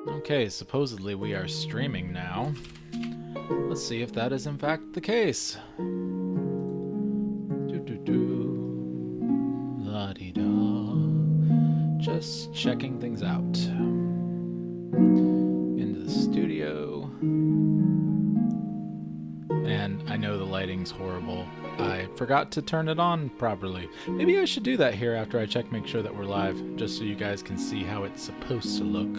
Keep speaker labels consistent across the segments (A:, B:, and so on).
A: Okay, supposedly we are streaming now. Let's see if that is in fact the case. La-dee-da. Just checking things out. Into the studio. And I know the lighting's horrible. I forgot to turn it on properly. Maybe I should do that here after I check, make sure that we're live, just so you guys can see how it's supposed to look.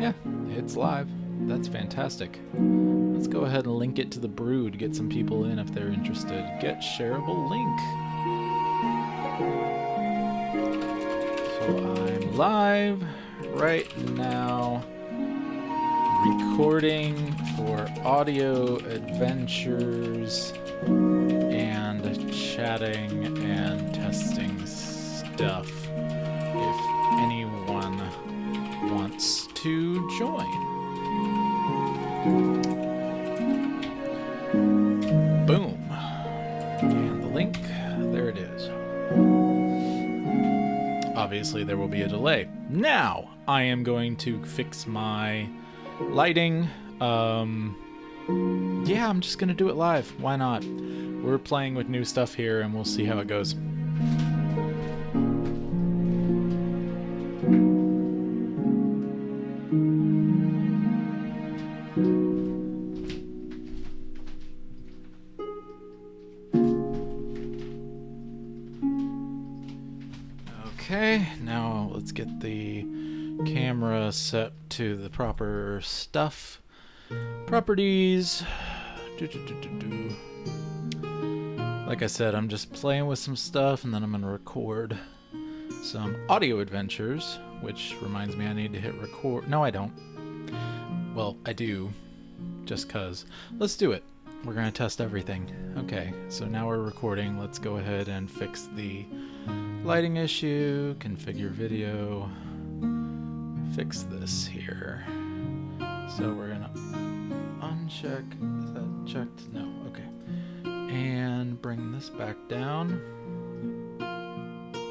A: Yeah, it's live. That's fantastic. Let's go ahead and link it to the Brood, get some people in if they're interested. Get shareable link. So I'm live right now, recording for audio adventures and chatting and testing stuff if anyone wants to join. Boom. And the link, there it is. Obviously there will be a delay. Now I am going to fix my lighting. Yeah, I'm just gonna do it live. Why not? We're playing with new stuff here and we'll see how it goes. Okay, now let's get the camera set to the proper stuff. Properties. Like I said, I'm just playing with some stuff and then I'm going to record some audio adventures, which reminds me I need to hit record. No, I don't. Well, I do, just cause. Let's do it. We're going to test everything. Okay, so now we're recording. Let's go ahead and fix the lighting issue, configure video, fix this here. So we're gonna uncheck, is that checked? No, okay. And bring this back down.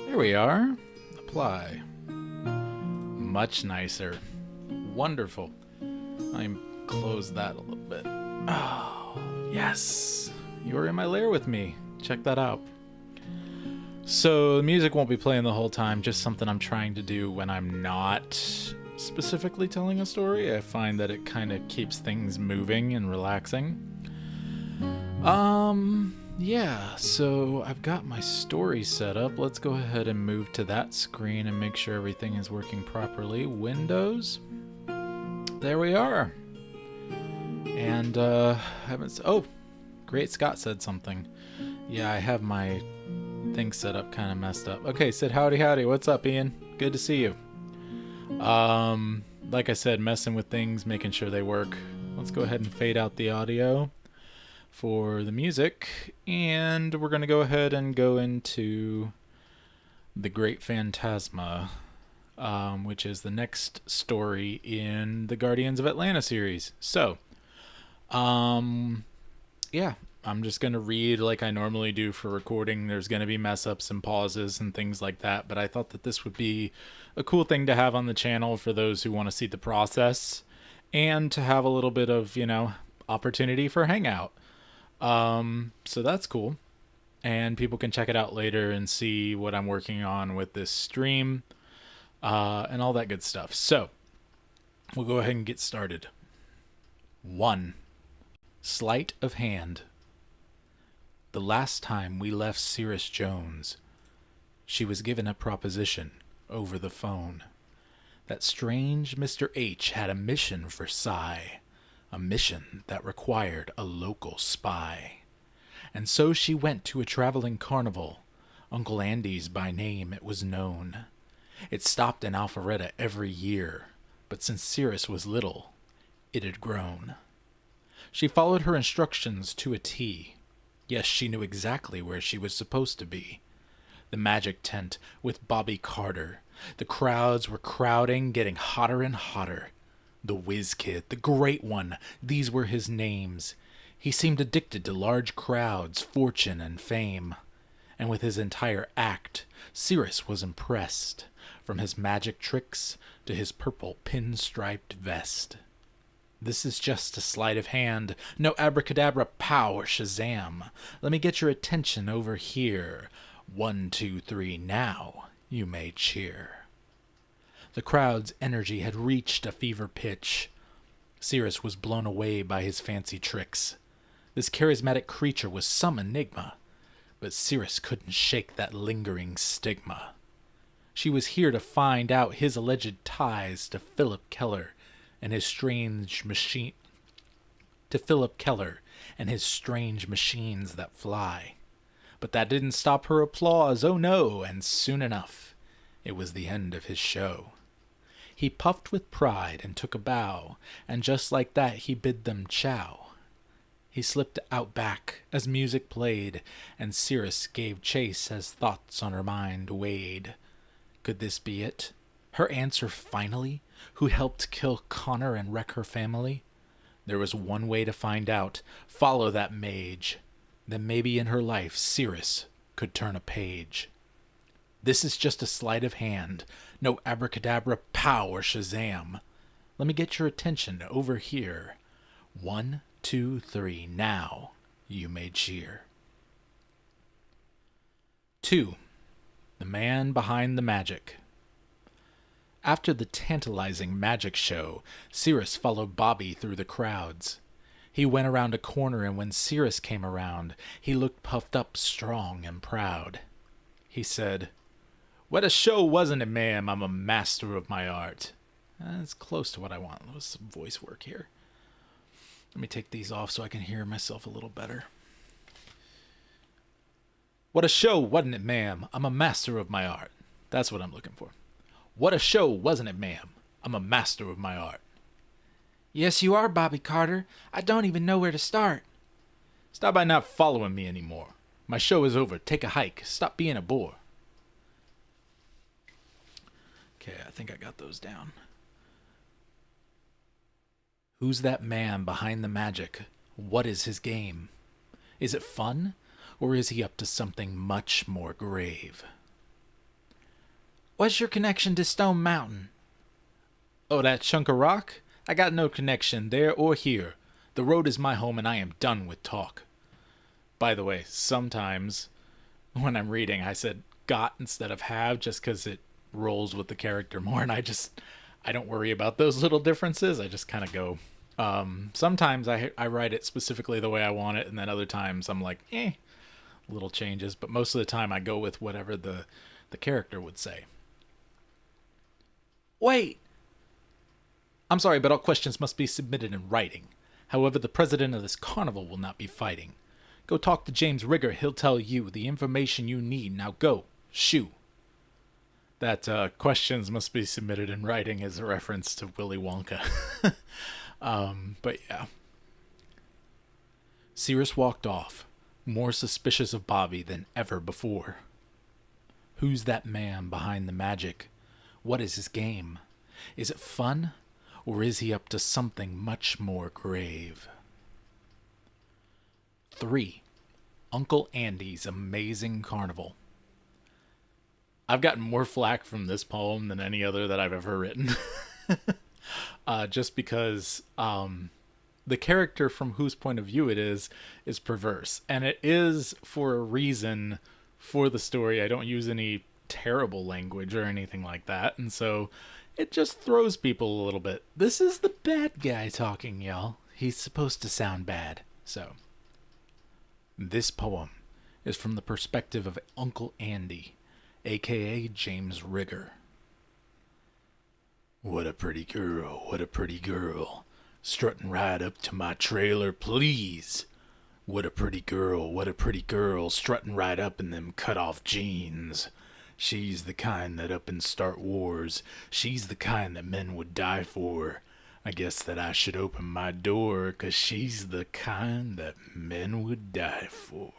A: There we are. Apply. Much nicer. Wonderful. I'll close that a little bit. Oh, yes. You're in my lair with me. Check that out. So the music won't be playing the whole time, just something I'm trying to do when I'm not specifically telling a story. I find that it kind of keeps things moving and relaxing. Yeah, so I've got my story set up. Let's go ahead and move to that screen and make sure everything is working properly. Windows. There we are. And, oh, Great Scott said something. Yeah, I have my thing set up kind of messed up. Okay, said howdy. What's up, Ian? Good to see you. Like I said, messing with things, making sure they work. Let's go ahead and fade out the audio for the music, and we're going to go ahead and go into the Great Phantasma, which is the next story in the Guardians of Atlanta series. So, yeah, I'm just going to read like I normally do for recording. There's going to be mess ups and pauses and things like that, but I thought that this would be a cool thing to have on the channel for those who want to see the process and to have a little bit of, opportunity for hangout. So that's cool. And people can check it out later and see what I'm working on with this stream, and all that good stuff. So we'll go ahead and get started. 1. Sleight of hand. The last time we left Cirrus Jones, she was given a proposition over the phone. That strange Mr. H had a mission for Psy, a mission that required a local spy. And so she went to a traveling carnival, Uncle Andy's by name it was known. It stopped in Alpharetta every year, but since Cirrus was little, it had grown. She followed her instructions to a T. Yes, she knew exactly where she was supposed to be. The magic tent with Bobby Carter. The crowds were crowding, getting hotter and hotter. The Whiz Kid, the Great One, these were his names. He seemed addicted to large crowds, fortune, and fame. and with his entire act, Cirrus was impressed, from his magic tricks to his purple pinstriped vest. This is just a sleight of hand, no abracadabra, pow, or shazam. Let me get your attention over here. 1, 2, 3, now you may cheer. The crowd's energy had reached a fever pitch. Cirrus was blown away by his fancy tricks. This charismatic creature was some enigma, but Cirrus couldn't shake that lingering stigma. She was here to find out his alleged ties to Philip Keller and his strange machines that fly. But that didn't stop her applause, oh no, and soon enough, it was the end of his show. He puffed with pride and took a bow, and just like that he bid them ciao. He slipped out back as music played, and Cirrus gave chase as thoughts on her mind weighed. Could this be it? Her answer finally? Who helped kill Connor and wreck her family? There was one way to find out. Follow that mage. Then maybe in her life Cirrus could turn a page. This is just a sleight of hand. No abracadabra, pow, or shazam. Let me get your attention over here. 1, 2, 3, now you may cheer. 2. The Man Behind the Magic. After the tantalizing magic show, Cirrus followed Bobby through the crowds. He went around a corner, and when Cirrus came around, he looked puffed up, strong, and proud. He said, "What a show, wasn't it, ma'am? I'm a master of my art." That's close to what I want. Let's some voice work here. Let me take these off so I can hear myself a little better. What a show, wasn't it, ma'am? I'm a master of my art. That's what I'm looking for. What a show, wasn't it, ma'am? I'm a master of my art.
B: Yes, you are, Bobby Carter. I don't even know where to start.
A: Stop by not following me anymore. My show is over. Take a hike. Stop being a bore. Okay, I think I got those down. Who's that man behind the magic? What is his game? Is it fun, or is he up to something much more grave?
B: What's your connection to Stone Mountain?
A: Oh, that chunk of rock? I got no connection there or here. The road is my home, and I am done with talk. By the way, sometimes when I'm reading, I said got instead of have just because it rolls with the character more, and I don't worry about those little differences. I just kind of go. Sometimes I write it specifically the way I want it, and then other times I'm like, little changes. But most of the time I go with whatever the character would say.
B: Wait!
A: I'm sorry, but all questions must be submitted in writing. However, the president of this carnival will not be fighting. Go talk to James Rigger. He'll tell you the information you need. Now go. Shoo. That questions must be submitted in writing is a reference to Willy Wonka. But yeah. Cirrus walked off, more suspicious of Bobby than ever before. Who's that man behind the magic? What is his game? Is it fun, or is he up to something much more grave? 3. Uncle Andy's Amazing Carnival. I've gotten more flack from this poem than any other that I've ever written. Just because the character from whose point of view it is perverse. And it is for a reason for the story. I don't use any terrible language or anything like that. And so it just throws people a little bit. This is the bad guy talking, y'all. He's supposed to sound bad. So this poem is from the perspective of Uncle Andy, a.k.a. James Rigger. What a pretty girl, strutting right up to my trailer, please. What a pretty girl, strutting right up in them cut-off jeans. She's the kind that up and start wars, she's the kind that men would die for. I guess that I should open my door, 'cause she's the kind that men would die for.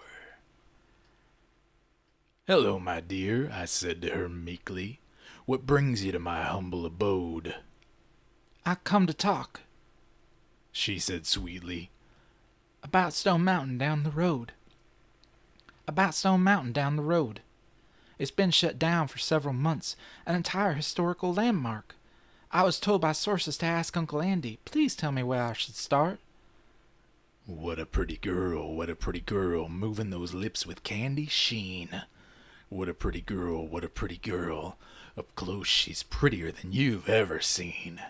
A: Hello, my dear, I said to her meekly. What brings you to my humble abode?
B: I come to talk,
A: she said sweetly.
B: About Stone Mountain down the road. About Stone Mountain down the road. It's been shut down for several months, an entire historical landmark. I was told by sources to ask Uncle Andy. Please tell me where I should start.
A: What a pretty girl, moving those lips with candy sheen. What a pretty girl, up close she's prettier than you've ever seen.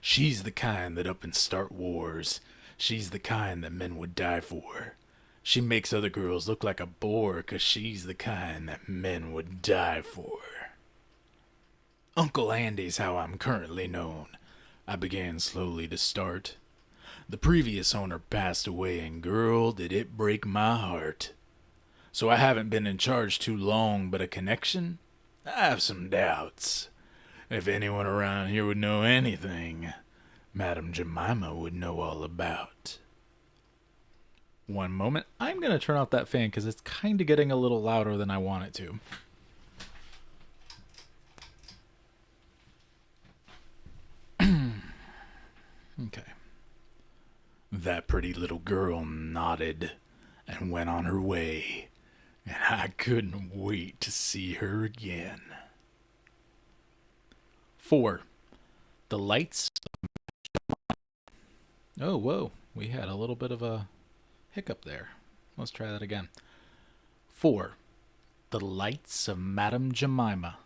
A: She's the kind that up and start wars, she's the kind that men would die for. She makes other girls look like a bore, 'cause she's the kind that men would die for. Uncle Andy's how I'm currently known. I began slowly to start. The previous owner passed away, and girl, did it break my heart. So I haven't been in charge too long, but a connection? I have some doubts. If anyone around here would know anything, Madame Jemima would know all about. One moment. I'm going to turn off that fan because it's kind of getting a little louder than I want it to. Okay. That pretty little girl nodded and went on her way, and I couldn't wait to see her again. 4. The lights. Oh, whoa. We had a little bit of a hiccup there. Let's try that again. 4. The lights of Madame Jemima.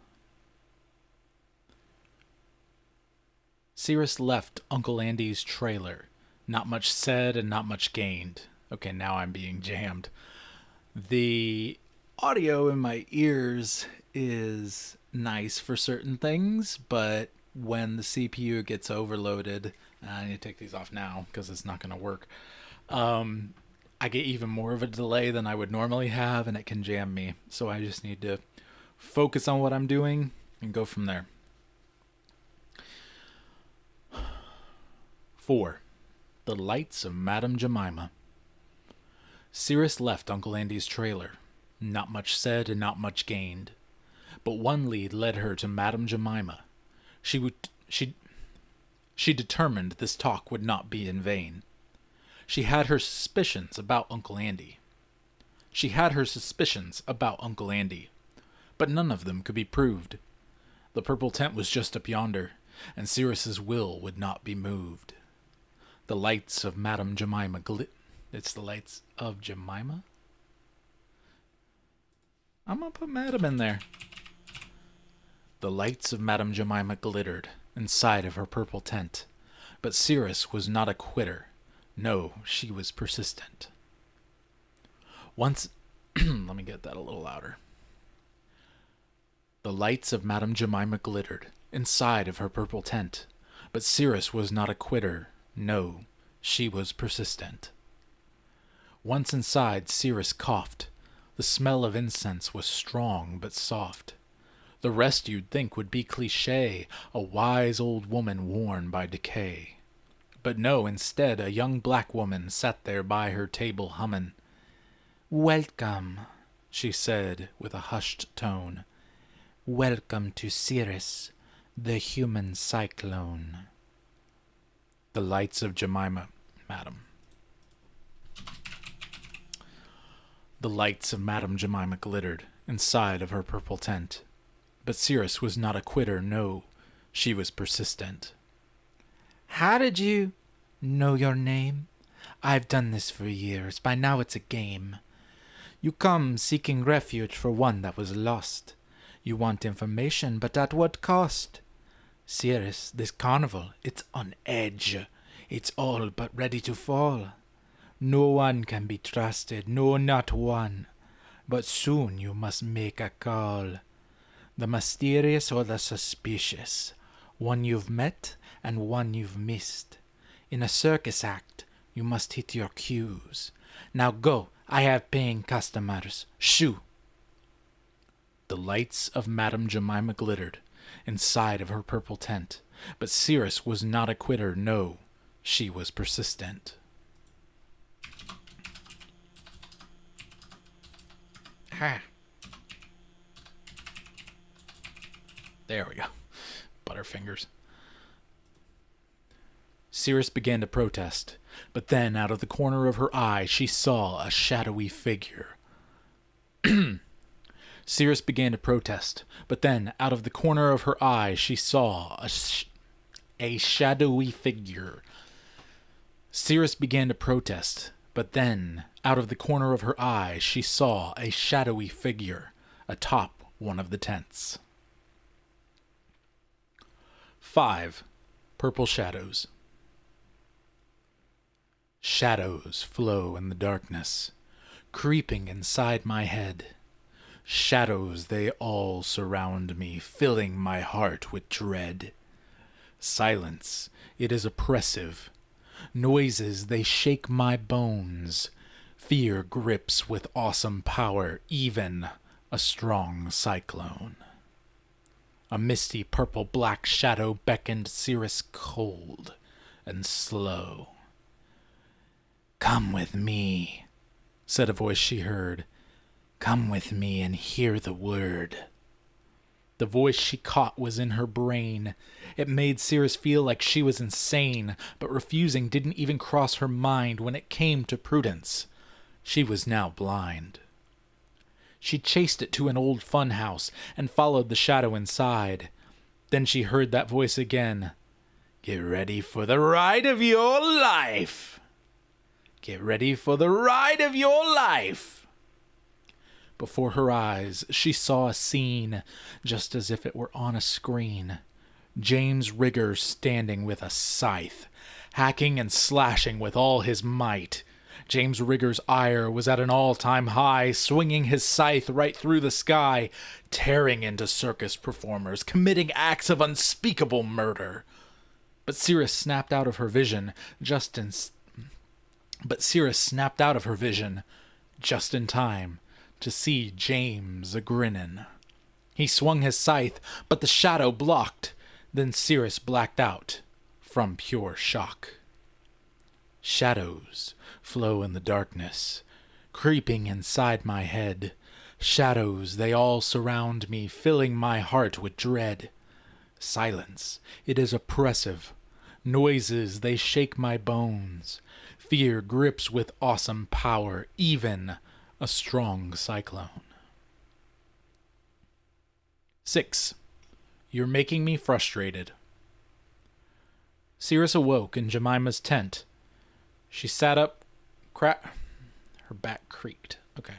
A: Cirrus left Uncle Andy's trailer. Not much said and not much gained. Okay, now I'm being jammed. The audio in my ears is nice for certain things, but when the CPU gets overloaded, I need to take these off now because it's not going to work. I get even more of a delay than I would normally have, and it can jam me. So I just need to focus on what I'm doing and go from there. 4. The lights of Madame Jemima. Cirrus left Uncle Andy's trailer. Not much said and not much gained. But one lead led her to Madame Jemima. She determined this talk would not be in vain. She had her suspicions about Uncle Andy. But none of them could be proved. The purple tent was just up yonder, and Cirrus's will would not be moved. The lights of Madame Jemima It's the lights of Jemima? I'm gonna put Madame in there. The lights of Madame Jemima glittered inside of her purple tent. But Cirrus was not a quitter. No, she was persistent. Once... Let me get that a little louder. The lights of Madame Jemima glittered inside of her purple tent. But Cirrus was not a quitter. No, she was persistent. Once inside, Cirrus coughed. The smell of incense was strong but soft. The rest you'd think would be cliché, a wise old woman worn by decay. But no, instead, a young black woman sat there by her table hummin'. "Welcome," she said with a hushed tone. "Welcome to Cirrus, the human cyclone." The lights of Jemima, madam. The lights of Madame Jemima glittered inside of her purple tent. But Cirrus was not a quitter, no, she was persistent. "How did you know your name? I've done this for years, by now it's a game. You come seeking refuge for one that was lost. You want information, but at what cost? Cirrus, this carnival, it's on edge. It's all but ready to fall. No one can be trusted, no, not one. But soon you must make a call. The mysterious or the suspicious. One you've met and one you've missed. In a circus act, you must hit your cues. Now go, I have paying customers. Shoo!" The lights of Madame Jemima glittered inside of her purple tent. But Cirrus was not a quitter, no, she was persistent. Ha! There we go. Butterfingers. Cirrus began to protest, but then out of the corner of her eye she saw a shadowy figure. Cirrus began to protest, but then, out of the corner of her eye, she saw a shadowy figure. Cirrus began to protest, but then, out of the corner of her eye, she saw a shadowy figure atop one of the tents. 5. Purple shadows. Shadows flow in the darkness, creeping inside my head. Shadows, they all surround me, filling my heart with dread. Silence, it is oppressive. Noises, they shake my bones. Fear grips with awesome power, even a strong cyclone. A misty purple-black shadow beckoned Cirrus cold and slow. "Come with me," said a voice she heard. "Come with me and hear the word." The voice she caught was in her brain. It made Cirrus feel like she was insane, but refusing didn't even cross her mind when it came to prudence. She was now blind. She chased it to an old fun house and followed the shadow inside. Then she heard that voice again. "Get ready for the ride of your life. Get ready for the ride of your life." Before her eyes, she saw a scene, just as if it were on a screen. James Rigger standing with a scythe, hacking and slashing with all his might. James Rigger's ire was at an all-time high, swinging his scythe right through the sky, tearing into circus performers, committing acts of unspeakable murder. But Cirrus snapped out of her vision just in time to see James a-grinnin'. He swung his scythe, but the shadow blocked. Then Cirrus blacked out from pure shock. Shadows flow in the darkness, creeping inside my head. Shadows, they all surround me, filling my heart with dread. Silence, it is oppressive. Noises, they shake my bones. Fear grips with awesome power, even a strong cyclone. 6. You're making me frustrated. Cirrus awoke in Jemima's tent. She sat up, her back creaked. Okay.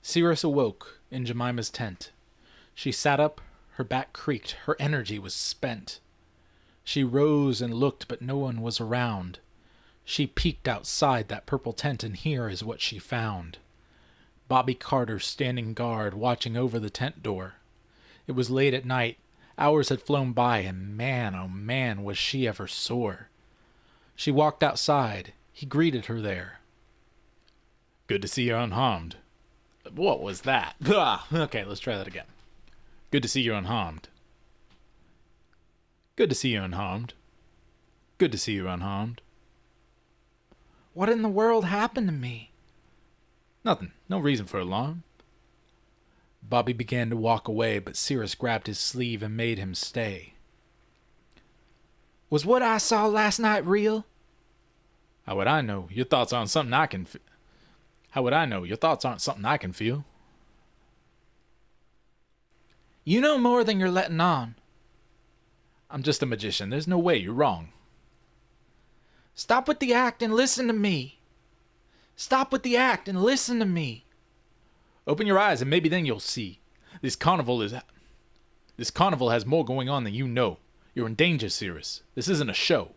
A: Cirrus awoke in Jemima's tent. She sat up, her back creaked, her energy was spent. She rose and looked, but no one was around. She peeked outside that purple tent, and here is what she found. Bobby Carter standing guard, watching over the tent door. It was late at night. Hours had flown by, and man, oh man, was she ever sore. She walked outside. He greeted her there. "Good to see you unharmed." What was that? Okay, let's try that again. "Good to see you unharmed." "Good to see you unharmed." "Good to see you unharmed."
B: What in the world happened to me?
A: "Nothing. No reason for alarm." Bobby began to walk away, but Cirrus grabbed his sleeve and made him stay.
B: Was what I saw last night real?
A: How would I know? Your thoughts aren't something I can How would I know? Your thoughts aren't something I can feel.
B: You know more than you're letting on.
A: I'm just a magician. There's no way. You're wrong.
B: Stop with the act and listen to me. Stop with the act and listen to me.
A: Open your eyes and maybe then you'll see. This carnival has more going on than you know. You're in danger, Cirrus. This isn't a show.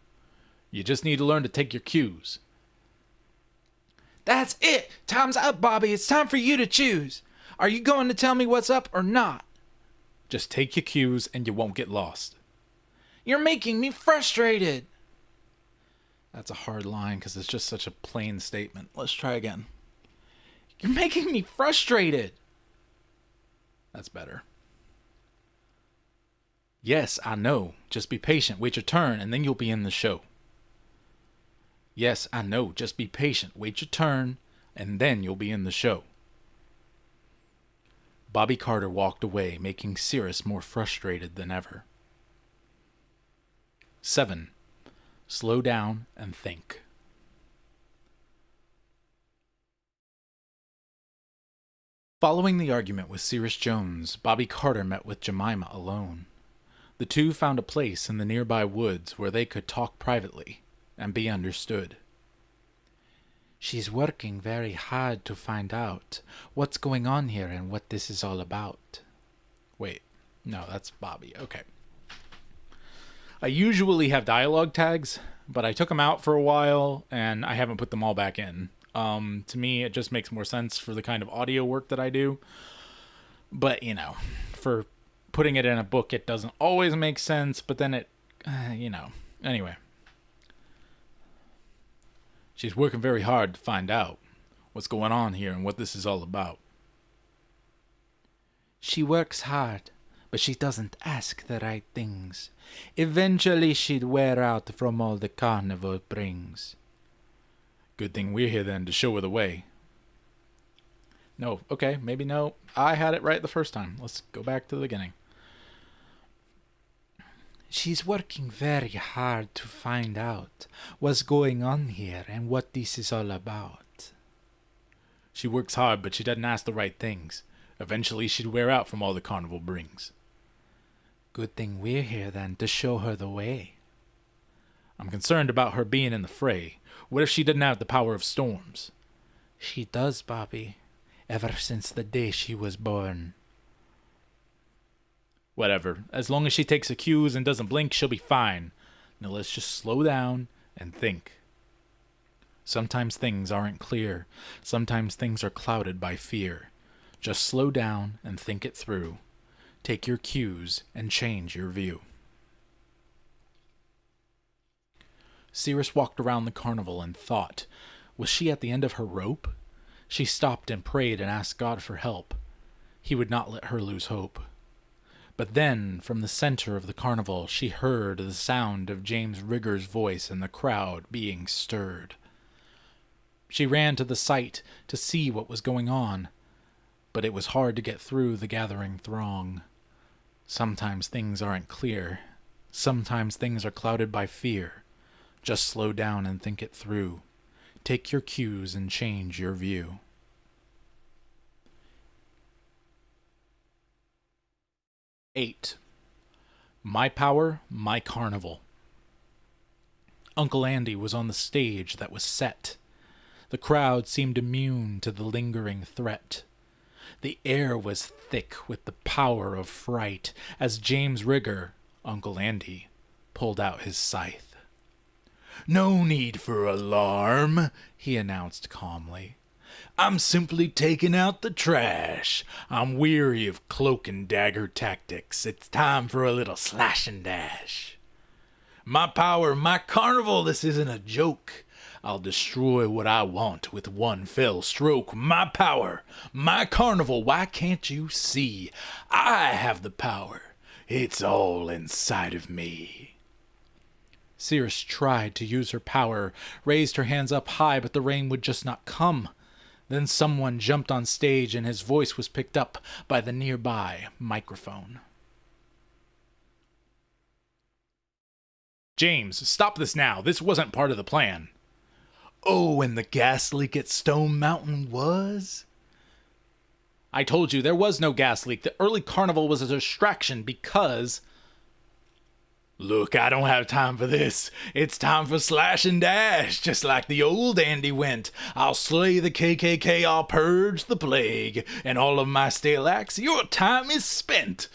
A: You just need to learn to take your cues.
B: That's it. Time's up, Bobby. It's time for you to choose. Are you going to tell me what's up or not?
A: Just take your cues and you won't get lost.
B: You're making me frustrated.
A: That's a hard line because it's just such a plain statement. Let's try again.
B: You're making me frustrated.
A: That's better. Yes, I know. Just be patient. Wait your turn, and then you'll be in the show. Yes, I know. Just be patient. Wait your turn, and then you'll be in the show. Bobby Carter walked away, making Cirrus more frustrated than ever. 7. Slow down and think. Following the argument with Cirrus Jones, Bobby Carter met with Jemima alone. The two found a place in the nearby woods where they could talk privately and be understood.
B: She's working very hard to find out what's going on here and what this is all about.
A: Wait, no, that's Bobby. Okay. I usually have dialogue tags, but I took them out for a while and I haven't put them all back in. To me, it just makes more sense for the kind of audio work that I do. But, for putting it in a book, it doesn't always make sense, but then it, Anyway. She's working very hard to find out what's going on here and what this is all about.
B: She works hard, but she doesn't ask the right things. Eventually she'd wear out from all the carnival brings.
A: Good thing we're here then to show her the way. No, okay, maybe no. I had it right the first time. Let's go back to the beginning.
B: She's working very hard to find out what's going on here and what this is all about.
A: She works hard, but she doesn't ask the right things. Eventually she'd wear out from all the carnival brings.
B: Good thing we're here then to show her the way.
A: I'm concerned about her being in the fray. What if she didn't have the power of storms?
B: She does, Bobby. Ever since the day she was born.
A: Whatever. As long as she takes her cues and doesn't blink, she'll be fine. Now let's just slow down and think. Sometimes things aren't clear. Sometimes things are clouded by fear. Just slow down and think it through. Take your cues and change your view. Cirrus walked around the carnival and thought. Was she at the end of her rope? She stopped and prayed and asked God for help. He would not let her lose hope. But then, from the center of the carnival, she heard the sound of James Rigger's voice and the crowd being stirred. She ran to the site to see what was going on, but it was hard to get through the gathering throng. Sometimes things aren't clear. Sometimes things are clouded by fear. Just slow down and think it through. Take your cues and change your view. Eight. My Power, My Carnival. Uncle Andy was on the stage that was set. The crowd seemed immune to the lingering threat. The air was thick with the power of fright as James Rigger, Uncle Andy, pulled out his scythe. "No need for alarm," he announced calmly. "I'm simply taking out the trash. I'm weary of cloak and dagger tactics. It's time for a little slash and dash. My power, my carnival, this isn't a joke. I'll destroy what I want with one fell stroke. My power, my carnival, why can't you see? I have the power. It's all inside of me." Cirrus tried to use her power, raised her hands up high, but the rain would just not come. Then someone jumped on stage and his voice was picked up by the nearby microphone. "James, stop this now. This wasn't part of the plan." "Oh, and the gas leak at Stone Mountain was?" "I told you there was no gas leak. The early carnival was a distraction because..." "Look, I don't have time for this. It's time for slash and dash, just like the old Andy went. I'll slay the KKK, I'll purge the plague, and all of my stale acts, your time is spent."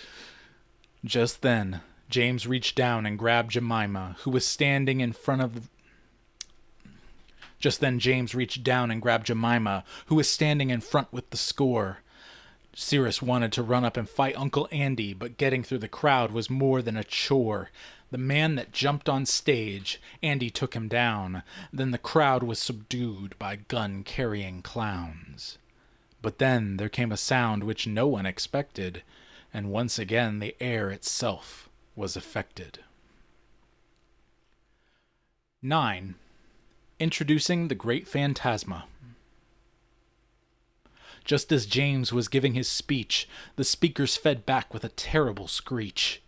A: Just then, James reached down and grabbed Jemima, who was standing in front with the score. Cirrus wanted to run up and fight Uncle Andy, but getting through the crowd was more than a chore. The man that jumped on stage, Andy took him down. Then the crowd was subdued by gun-carrying clowns. But then there came a sound which no one expected, and once again the air itself was affected. 9. Introducing the Great Phantasma. Just as James was giving his speech, the speakers fed back with a terrible screech.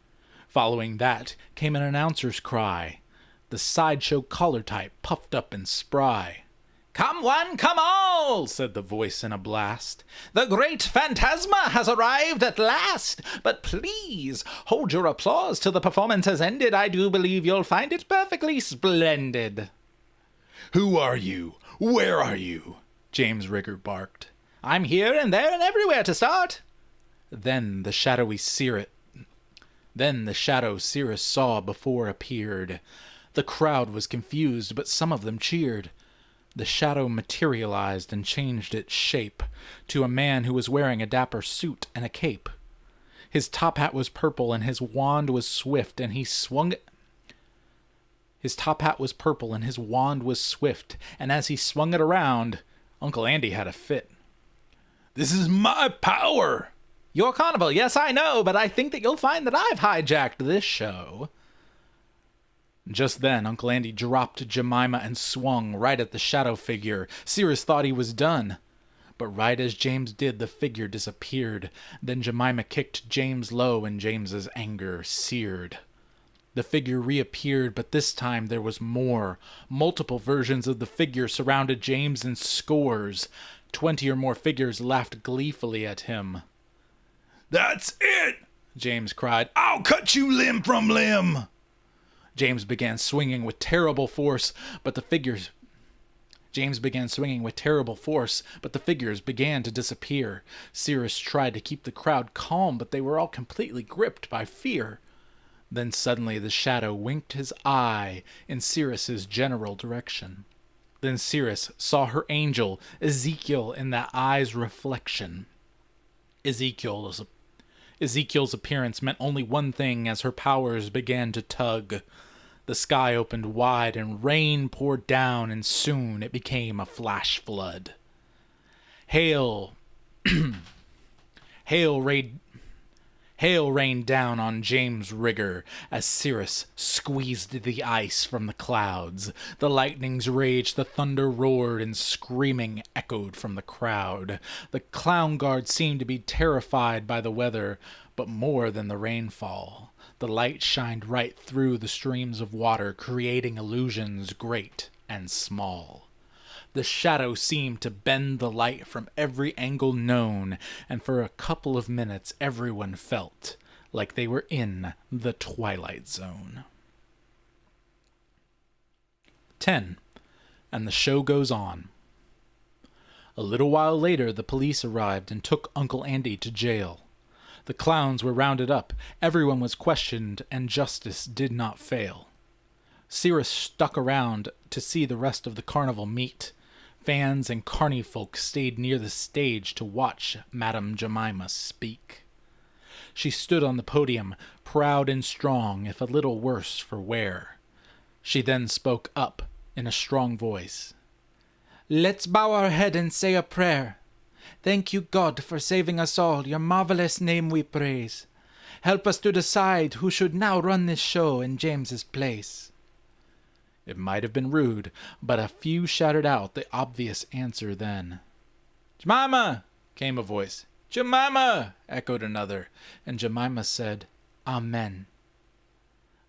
A: Following that came an announcer's cry. The sideshow collar type puffed up and spry.
B: "Come one, come all," said the voice in a blast. "The great Phantasma has arrived at last. But please, hold your applause till the performance has ended. I do believe you'll find it perfectly splendid."
A: "Who are you? Where are you?" James Rigger barked.
B: "I'm here and there and everywhere to start."
A: Then the shadow Cirrus saw before appeared. The crowd was confused, but some of them cheered. The shadow materialized and changed its shape to a man who was wearing a dapper suit and a cape. His top hat was purple and his wand was swift, and he swung it. His top hat was purple and his wand was swift, and as he swung it around, Uncle Andy had a fit.
B: "This is my power." "Your carnival, yes, I know, but I think that you'll find that I've hijacked this show."
A: Just then, Uncle Andy dropped Jemima and swung right at the shadow figure. Cirrus thought he was done. But right as James did, the figure disappeared. Then Jemima kicked James low, and James's anger seared. The figure reappeared, but this time there was more. Multiple versions of the figure surrounded James in scores. 20 or more figures laughed gleefully at him.
B: "That's it!"
A: James cried.
B: "I'll cut you limb from limb."
A: James began swinging with terrible force, but the figures began to disappear. Cirrus tried to keep the crowd calm, but they were all completely gripped by fear. Then suddenly the shadow winked his eye in Cirrus's general direction. Then Cirrus saw her angel, Ezekiel, in that eye's reflection. Ezekiel's appearance meant only one thing as her powers began to tug. The sky opened wide and rain poured down, and soon it became a flash flood. Hail rained down on James Rigger as Cirrus squeezed the ice from the clouds. The lightnings raged, the thunder roared, and screaming echoed from the crowd. The clown guard seemed to be terrified by the weather, but more than the rainfall. The light shined right through the streams of water, creating illusions great and small. The shadow seemed to bend the light from every angle known, and for a couple of minutes everyone felt like they were in the Twilight Zone. 10. And the show goes on. A little while later, the police arrived and took Uncle Andy to jail. The clowns were rounded up, everyone was questioned, and justice did not fail. Cirrus stuck around to see the rest of the carnival meet. Fans and carny folk stayed near the stage to watch Madame Jemima speak. She stood on the podium, proud and strong, if a little worse for wear. She then spoke up in a strong voice. "Let's bow our head and say a prayer. Thank you, God, for saving us all. Your marvelous name we praise. Help us to decide who should now run this show in James's place." It might have been rude, but a few shouted out the obvious answer then. "Jemima!" came a voice. "Jemima!" echoed another, and Jemima said, "Amen."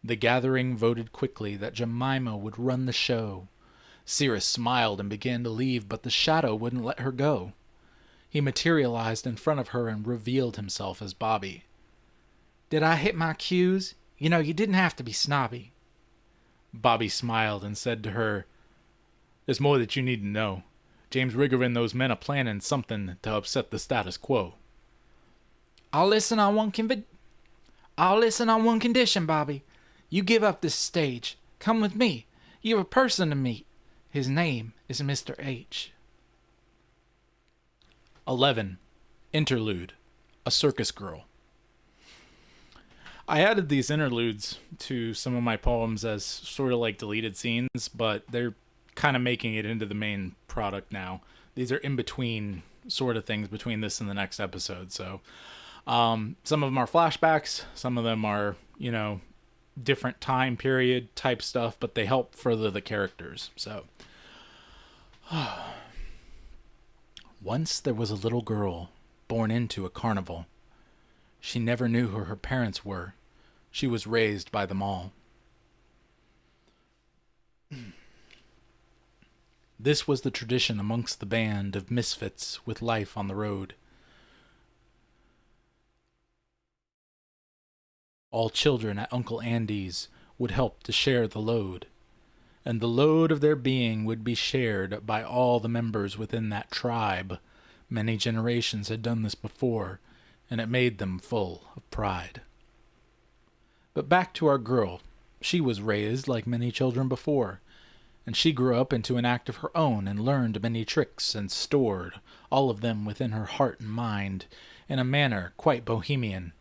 A: The gathering voted quickly that Jemima would run the show. Cirrus smiled and began to leave, but the shadow wouldn't let her go. He materialized in front of her and revealed himself as Bobby. "Did I hit my cues? You know, you didn't have to be snobby." Bobby smiled and said to her, "There's more that you need to know. James Rigger and those men are planning something to upset the status quo." I'll listen on one condition, Bobby. You give up this stage. Come with me. You're a person to meet. His name is Mr. H. 11. Interlude. A Circus Girl. I added these interludes to some of my poems as sort of like deleted scenes, but they're kind of making it into the main product now. These are in between sort of things between this and the next episode. So some of them are flashbacks. Some of them are, different time period type stuff, but they help further the characters. So once there was a little girl born into a carnival. She never knew who her parents were. She was raised by them all. This was the tradition amongst the band of misfits with life on the road. All children at Uncle Andy's would help to share the load, and the load of their being would be shared by all the members within that tribe. Many generations had done this before, and it made them full of pride. But back to our girl. She was raised like many children before, and she grew up into an act of her own and learned many tricks and stored all of them within her heart and mind in a manner quite bohemian.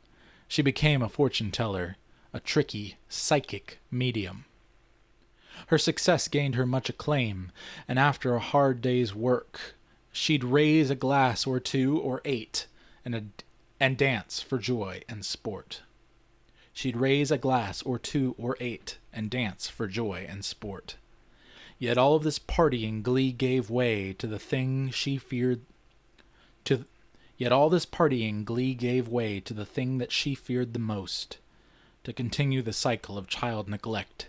A: She became a fortune-teller, a tricky, psychic medium. Her success gained her much acclaim, and after a hard day's work, she'd raise a glass or two or eight and dance for joy and sport. She'd raise a glass or two or eight and dance for joy and sport. Yet all of this partying glee gave way to the thing she feared. Yet all this partying glee gave way to the thing that she feared the most, to continue the cycle of child neglect,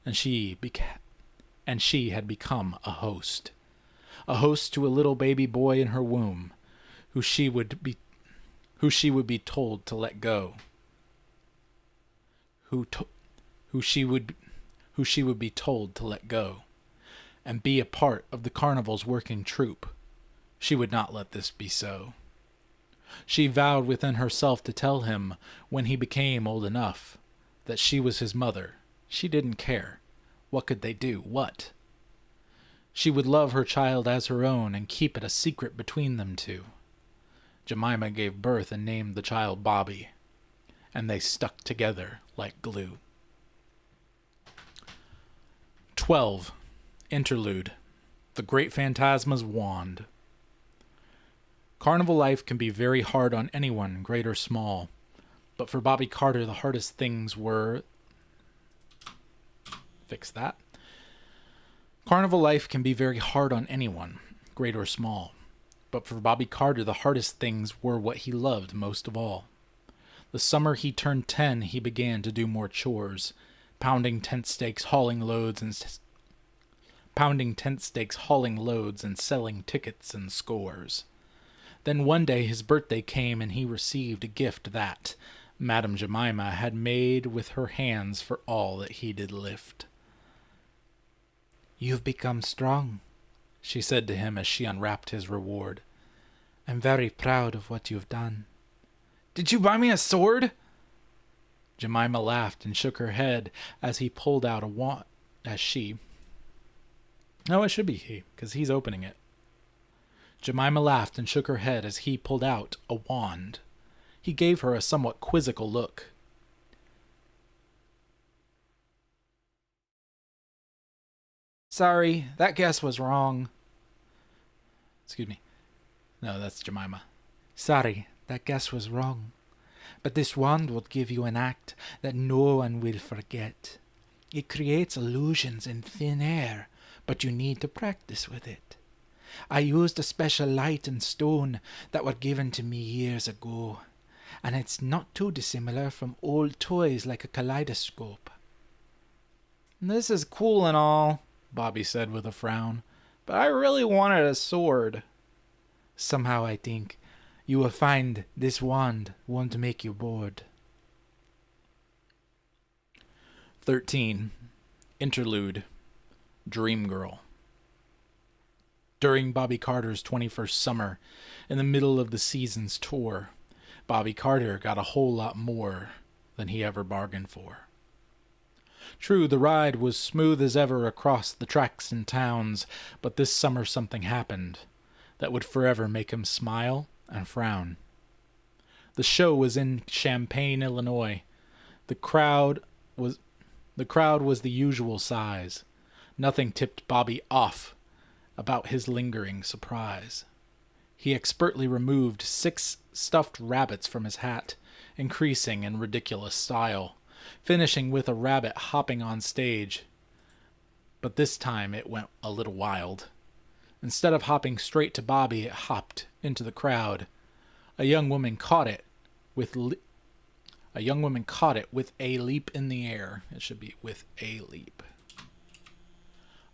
A: and she had become a host to a little baby boy in her womb, who she would be told to let go, who she would be told to let go, and be a part of the carnival's working troupe. She would not let this be so. She vowed within herself to tell him, when he became old enough, that she was his mother. She didn't care. What could they do? What? She would love her child as her own and keep it a secret between them two. Jemima gave birth and named the child Bobby, and they stuck together like glue. 12. Interlude. The Great Phantasma's Wand. Carnival life can be very hard on anyone, great or small. But for Bobby Carter, the hardest things were... Fix that. Carnival life can be very hard on anyone, great or small. But for Bobby Carter, the hardest things were what he loved most of all. The summer he turned 10, he began to do more chores, pounding tent stakes, hauling loads, and selling tickets and scores. Then one day his birthday came, and he received a gift that Madame Jemima had made with her hands for all that he did lift. "You've become strong," she said to him as she unwrapped his reward. "I'm very proud of what you've done." "Did you buy me a sword?" Jemima laughed and shook her head as he pulled out a wand. No, it should be he, because he's opening it. Jemima laughed and shook her head as he pulled out a wand. He gave her a somewhat quizzical look. "Sorry, that guess was wrong." Excuse me. No, that's Jemima. "Sorry, that guess was wrong. But this wand will give you an act that no one will forget. It creates illusions in thin air, but you need to practice with it. I used a special light and stone that were given to me years ago, and it's not too dissimilar from old toys like a kaleidoscope." "This is cool and all," Bobby said with a frown, "but I really wanted a sword." "Somehow I think you will find this wand won't make you bored." 13. Interlude. Dream Girl. During Bobby Carter's 21st summer, in the middle of the season's tour, Bobby Carter got a whole lot more than he ever bargained for. True, the ride was smooth as ever across the tracks and towns, but this summer something happened that would forever make him smile and frown. The show was in Champaign, Illinois. The crowd was the usual size. Nothing tipped Bobby off about his lingering surprise. He expertly removed 6 stuffed rabbits from his hat, increasing in ridiculous style, finishing with a rabbit hopping on stage. But this time it went a little wild. Instead of hopping straight to Bobby, it hopped into the crowd. A young woman caught it with a leap in the air. It should be with a leap.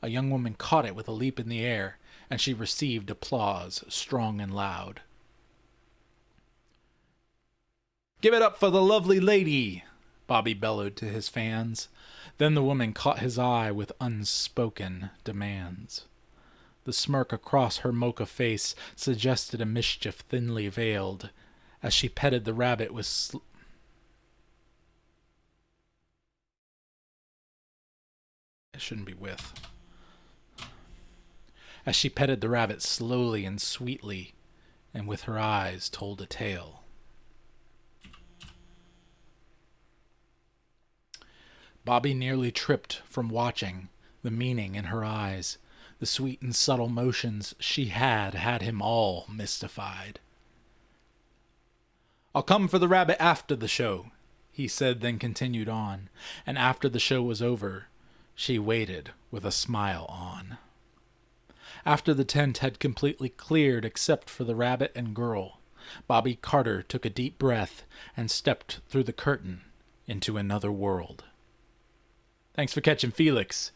A: A young woman caught it with a leap in the air, and she received applause, strong and loud. "Give it up for the lovely lady!" Bobby bellowed to his fans. Then the woman caught his eye with unspoken demands. The smirk across her mocha face suggested a mischief thinly veiled, as she petted the rabbit with It shouldn't be with. As she petted the rabbit slowly and sweetly, and with her eyes told a tale. Bobby nearly tripped from watching the meaning in her eyes. The sweet and subtle motions she had him all mystified. "I'll come for the rabbit after the show," he said, then continued on. And after the show was over, she waited with a smile on. After the tent had completely cleared except for the rabbit and girl, Bobby Carter took a deep breath and stepped through the curtain into another world. "Thanks for catching Felix.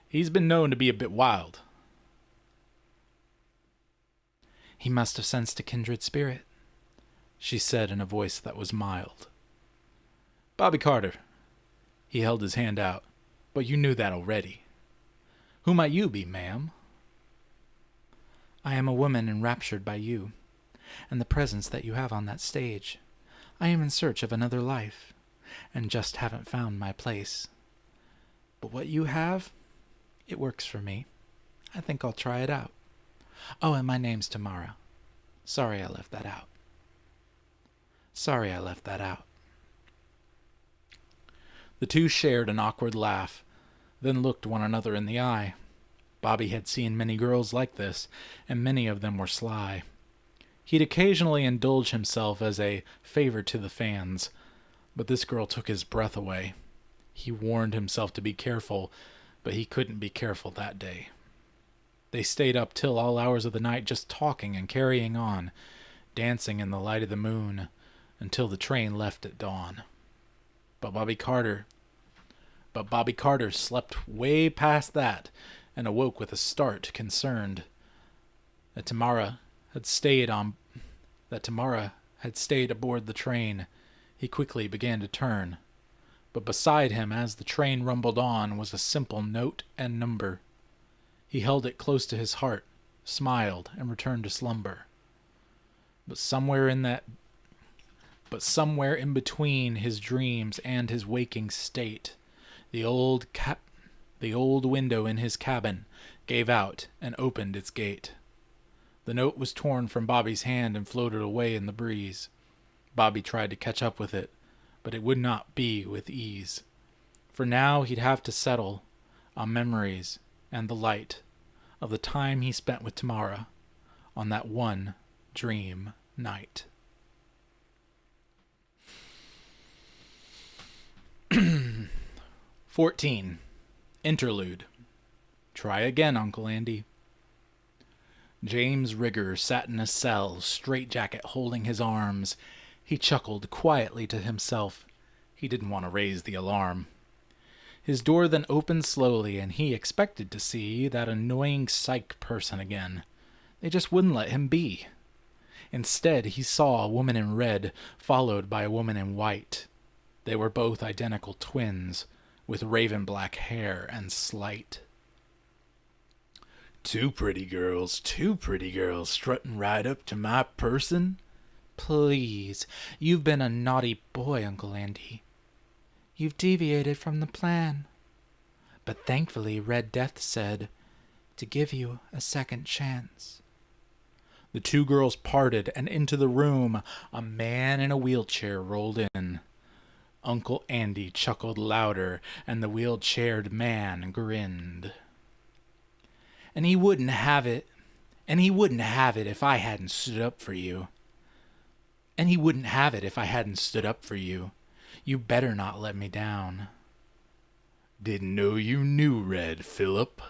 A: He's been known to be a bit wild." "He must have sensed a kindred spirit," she said in a voice that was mild. "Bobby Carter." He held his hand out, "But you knew that already. Who might you be, ma'am?" "I am a woman enraptured by you, and the presence that you have on that stage. I am in search of another life, and just haven't found my place. But what you have, it works for me. I think I'll try it out. Oh, and my name's Tamara. Sorry I left that out. Sorry I left that out." The two shared an awkward laugh, then looked one another in the eye. Bobby had seen many girls like this, and many of them were sly. He'd occasionally indulge himself as a favor to the fans, but this girl took his breath away. He warned himself to be careful, but he couldn't be careful that day. They stayed up till all hours of the night just talking and carrying on, dancing in the light of the moon, until the train left at dawn. But Bobby Carter slept way past that, and awoke with a start, concerned that Tamara had stayed aboard the train. He quickly began to turn, but beside him as the train rumbled on was a simple note and number. He held it close to his heart, smiled, and returned to slumber. But somewhere in between his dreams and his waking state, the old window in his cabin gave out and opened its gate. The note was torn from Bobby's hand and floated away in the breeze. Bobby tried to catch up with it, but it would not be with ease. For now he'd have to settle on memories and the light of the time he spent with Tamara on that one dream night. "14. Interlude. Try again, Uncle Andy." James Rigger sat in a cell, straitjacket holding his arms. He chuckled quietly to himself. He didn't want to raise the alarm. His door then opened slowly, and he expected to see that annoying psych person again. They just wouldn't let him be. Instead, he saw a woman in red, followed by a woman in white. They were both identical twins, with raven black hair and slight. Two pretty girls, strutting right up to my person?" "Please, you've been a naughty boy, Uncle Andy. You've deviated from the plan. But thankfully Red Death said to give you a second chance." The two girls parted, and into the room a man in a wheelchair rolled in. Uncle Andy chuckled louder, and the wheelchaired man grinned. And he wouldn't have it if I hadn't stood up for you. You better not let me down." "Didn't know you knew Red, Philip."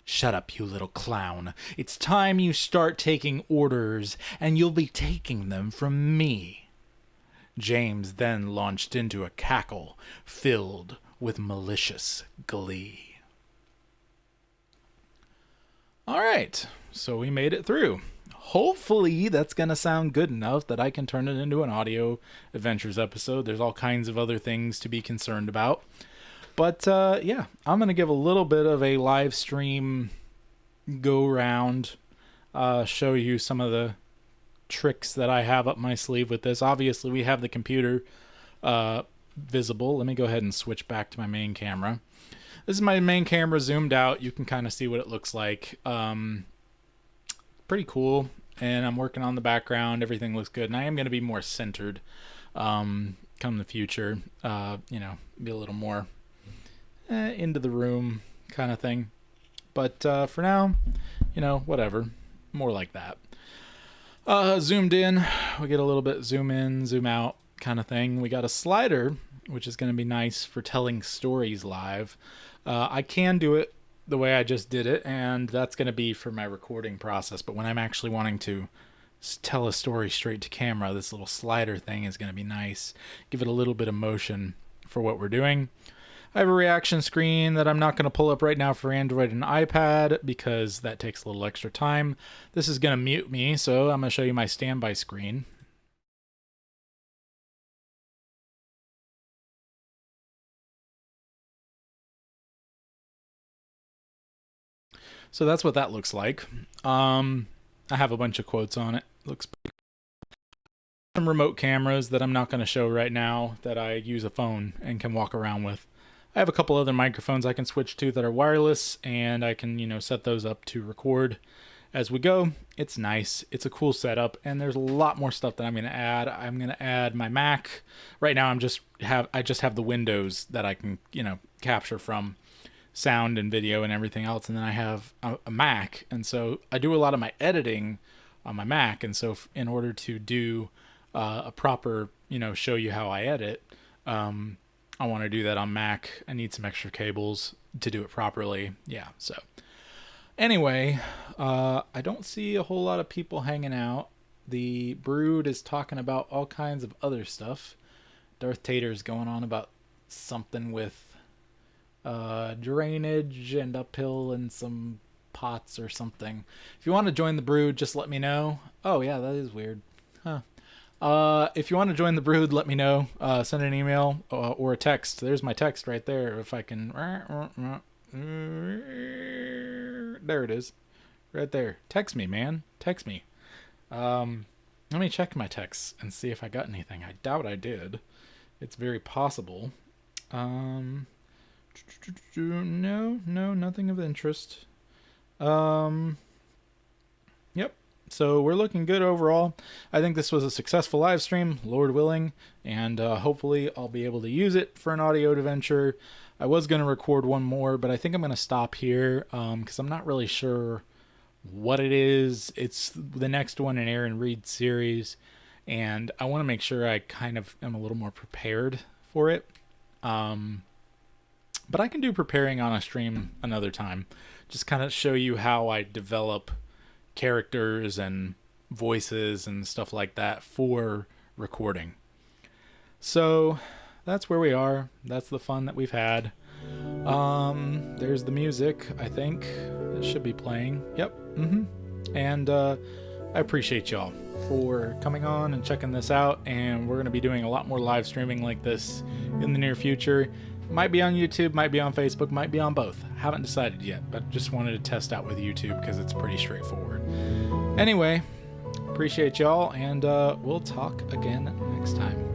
A: "Shut up, you little clown. It's time you start taking orders, and you'll be taking them from me." James then launched into a cackle filled with malicious glee. All right, so we made it through. Hopefully that's going to sound good enough that I can turn it into an audio adventures episode. There's all kinds of other things to be concerned about. But yeah, I'm going to give a little bit of a live stream go round, show you some of the tricks that I have up my sleeve with this. Obviously, we have the computer visible. Let me go ahead and switch back to my main camera. This is my main camera zoomed out. You can kind of see what it looks like. Pretty cool. And I'm working on the background. Everything looks good. And I am going to be more centered come the future. You know, be a little more into the room kind of thing. But for now, you know, whatever. More like that. Zoomed in. We get a little bit zoom in, zoom out kind of thing. We got a slider, which is going to be nice for telling stories live. I can do it the way I just did it, and that's going to be for my recording process. But when I'm actually wanting to tell a story straight to camera, this little slider thing is going to be nice. Give it a little bit of motion for what we're doing. I have a reaction screen that I'm not going to pull up right now for Android and iPad because that takes a little extra time. This is going to mute me, so I'm going to show you my standby screen. So that's what that looks like. I have a bunch of quotes on it. Looks pretty cool. Some remote cameras that I'm not going to show right now that I use a phone and can walk around with. I have a couple other microphones I can switch to that are wireless, and I can, you know, set those up to record as we go. It's nice. It's a cool setup, and there's a lot more stuff that I'm going to add. I'm going to add my Mac. Right now I just have the windows that I can, you know, capture from sound and video and everything else, and then I have a Mac, and so I do a lot of my editing on my Mac, and so in order to do a proper, you know, show you how I edit, I want to do that on Mac. I need some extra cables to do it properly. Yeah, so anyway, I don't see a whole lot of people hanging out. The Brood is talking about all kinds of other stuff. Darth Tater's going on about something with drainage and uphill and some pots or something. If you want to join the Brood, just let me know. Oh yeah, that is weird. Huh. If you want to join the Brood, let me know. Send an email or a text. There's my text right there. If I can, there it is, right there. Text me, man. Text me. Let me check my texts and see if I got anything. I doubt I did. It's very possible. No, nothing of interest. Yep. So we're looking good overall. I think this was a successful live stream, Lord willing, and hopefully I'll be able to use it for an audio adventure. I was going to record one more, but I think I'm going to stop here because I'm not really sure what it is. It's the next one in Aaron Reed's series, and I want to make sure I kind of am a little more prepared for it. But I can do preparing on a stream another time. Just kind of show you how I develop characters and voices and stuff like that for recording. So that's where we are. That's the fun that we've had. There's the music, I think. It should be playing. Yep. And I appreciate y'all for coming on and checking this out. And we're going to be doing a lot more live streaming like this in the near future. Might be on YouTube, might be on Facebook, might be on both. Haven't decided yet, but just wanted to test out with YouTube because it's pretty straightforward. Anyway, appreciate y'all, and we'll talk again next time.